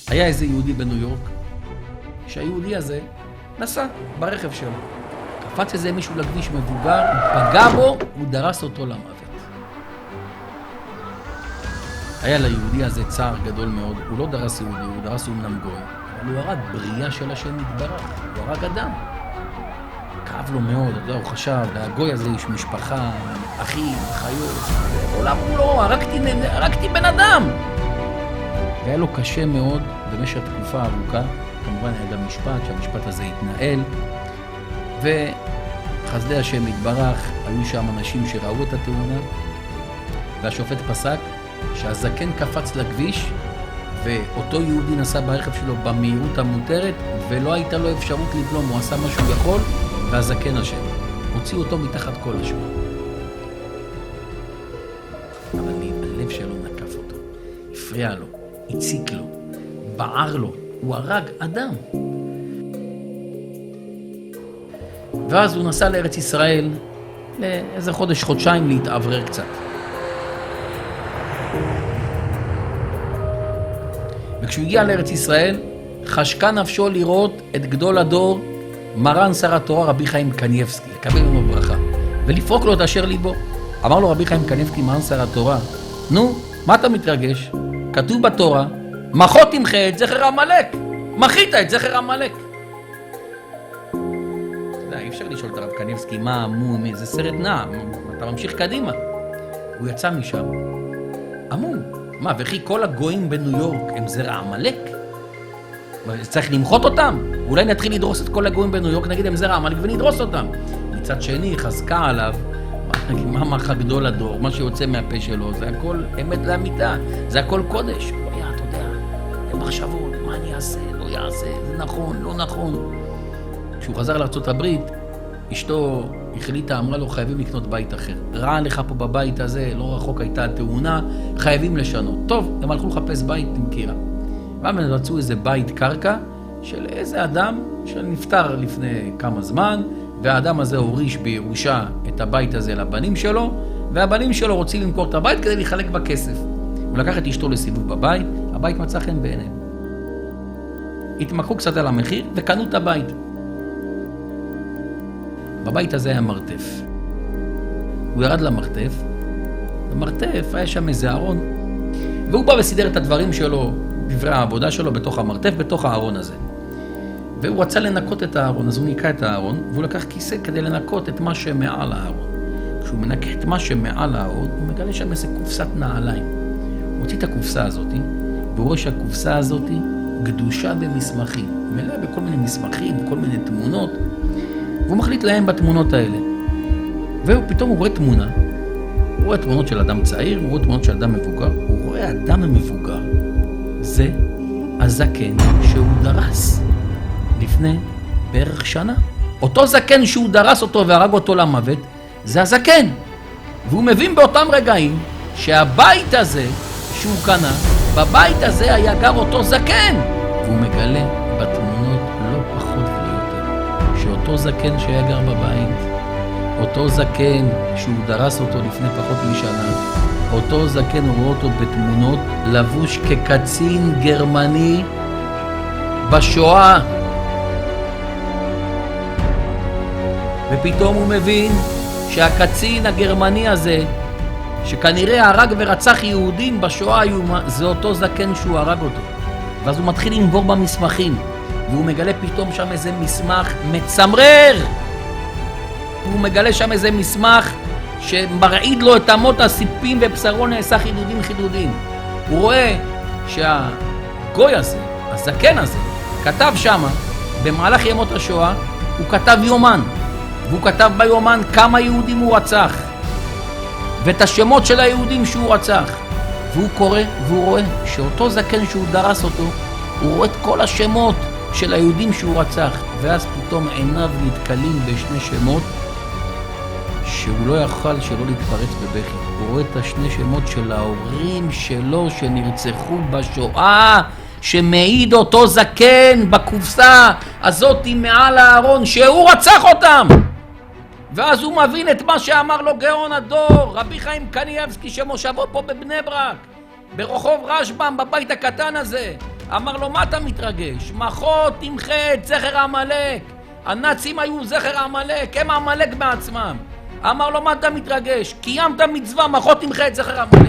היה איזה יהודי בניו יורק, שהיהודי הזה נסע ברכב שלו. קפץ איזה מישהו לכביש מבוגר, הוא פגע בו, הוא דרס אותו למוות. היה ליהודי הזה צער גדול מאוד, הוא לא דרס יהודי, הוא דרס אומנם גוי, אבל הוא הרג בריאה של השם יתברך, הוא הרג אדם. כאב לו מאוד, הוא חשב, הגוי הזה יש משפחה, אחים, חיות, עולם לא, הרגתי בן אדם. והיה לו קשה מאוד במשך תקופה ארוכה, כמובן היה גם משפט, שהמשפט הזה התנהל, וחסדי השם יתברך, היו שם אנשים שראו את התאונה, והשופט פסק שהזקן קפץ לכביש, ואותו יהודי נסע ברכב שלו במהירות המותרת, ולא הייתה לו אפשרות לבלום, הוא עשה מה שהוא יכול, והזקן אשם. הוציא אותו מתחת כל אשמה. אבל הלב שלו נקף אותו, הפריע לו, הציק לו, בער לו, הוא הרג אדם. ואז הוא נסע לארץ ישראל לאיזה חודש-חודשיים להתאוורר קצת. וכשהוא הגיע לארץ ישראל, חשקה נפשו לראות את גדול הדור, מרן שר התורה רבי חיים קניבסקי, לקבל ממנו ברכה, ולפרוק לו את אשר ליבו. אמר לו רבי חיים קניבסקי, מרן שר התורה, נו, מה אתה מתרגש? כתוב בתורה, מחות תמחה את זכר עמלק, מחית את זכר עמלק. אי אפשר לשאול את הרב קניבסקי, מה, זה סרט נע, אתה ממשיך קדימה. הוא יצא משם, אמור, מה, וכי כל הגויים בניו יורק הם זרע עמלק? צריך למחות אותם? אולי נתחיל לדרוס את כל הגויים בניו יורק, נגיד הם זרע עמלק ונדרוס אותם. מצד שני, חזקה עליו, מה מחה גדול הדור, מה שיוצא מהפה שלו, זה הכל אמת לאמיתה, זה הכל קודש. הוא היה, אתה יודע, במחשבות, מה אני אעשה, לא יעשה, זה נכון, לא נכון. כשהוא חזר לארצות הברית, אשתו החליטה, אמרה לו, חייבים לקנות בית אחר. רע לך פה בבית הזה, לא רחוק הייתה התאונה, חייבים לשנות. טוב, הם הלכו לחפש בית עם קירה. והם רצו איזה בית קרקע של איזה אדם שנפטר לפני כמה זמן, והאדם הזה הוריש בירושה את הבית הזה לבנים שלו, והבנים שלו רוצים למכור את הבית כדי לחלק בכסף. הוא לקח את אשתו לסיבוב בבית, הבית מצא חן בעיניהם. התמקחו קצת על המחיר וקנו את הבית. בבית הזה היה מרתף. הוא ירד למרתף, במרתף היה שם איזה ארון, והוא בא וסידר את הדברים שלו, דברי העבודה שלו בתוך המרתף, בתוך הארון הזה. והוא רצה לנקות את הארון, אז הוא ניקה את הארון, והוא לקח כיסא כדי לנקות את מה שמעל הארון. כשהוא מנקה את מה שמעל הארון, הוא מגלה שם איזה קופסת נעליים. הוא הוציא את הקופסה הזאת, והוא רואה שהקופסה הזאת גדושה במסמכים, מלאה בכל מיני מסמכים, בכל מיני תמונות, והוא מחליט להם בתמונות האלה. ופתאום הוא רואה תמונה, הוא רואה תמונות של אדם צעיר, הוא רואה תמונות של אדם מבוגר, הוא רואה אדם המבוגר, זה הזקן שהוא דרס לפני בערך שנה. אותו זקן שהוא דרס אותו והרג אותו למוות, זה הזקן. והוא מבין באותם רגעים שהבית הזה שהוא קנה, בבית הזה היה גר אותו זקן. והוא מגלה בתמונות לא פחות ויותר, שאותו זקן שהיה גר בבית, אותו זקן שהוא דרס אותו לפני פחות משנה, אותו זקן הוא רואה אותו בתמונות לבוש כקצין גרמני בשואה. ופתאום הוא מבין שהקצין הגרמני הזה, שכנראה הרג ורצח יהודים בשואה, זה אותו זקן שהוא הרג אותו. ואז הוא מתחיל לנבור במסמכים, והוא מגלה פתאום שם איזה מסמך מצמרר. הוא מגלה שם איזה מסמך שמרעיד לו את אמות הסיפים ובשרו נעשה חידודים. הוא רואה שהגוי הזה, הזקן הזה, כתב שם, במהלך ימות השואה, הוא כתב יומן. והוא כתב ביומן כמה יהודים הוא רצח, ואת השמות של היהודים שהוא רצח. והוא קורא והוא רואה שאותו זקן שהוא דרס אותו, הוא רואה את כל השמות של היהודים שהוא רצח. ואז פתאום עיניו נתקלים בשני שמות שהוא לא יכל שלא להתפרץ בבכי. הוא רואה את השני שמות של ההורים שלו שנרצחו בשואה, שמעיד אותו זקן בקופסה הזאת מעל הארון שהוא רצח אותם. ואז הוא מבין את מה שאמר לו גאון הדור, רבי חיים קניבסקי, שמושבו פה בבני ברק, ברחוב רשב"ם, בבית הקטן הזה. אמר לו, מה אתה מתרגש? מחות תמחה את זכר העמלק. הנאצים היו זכר העמלק, הם העמלק בעצמם. אמר לו, מה אתה מתרגש? קיימת מצווה, מחות תמחה את זכר העמלק.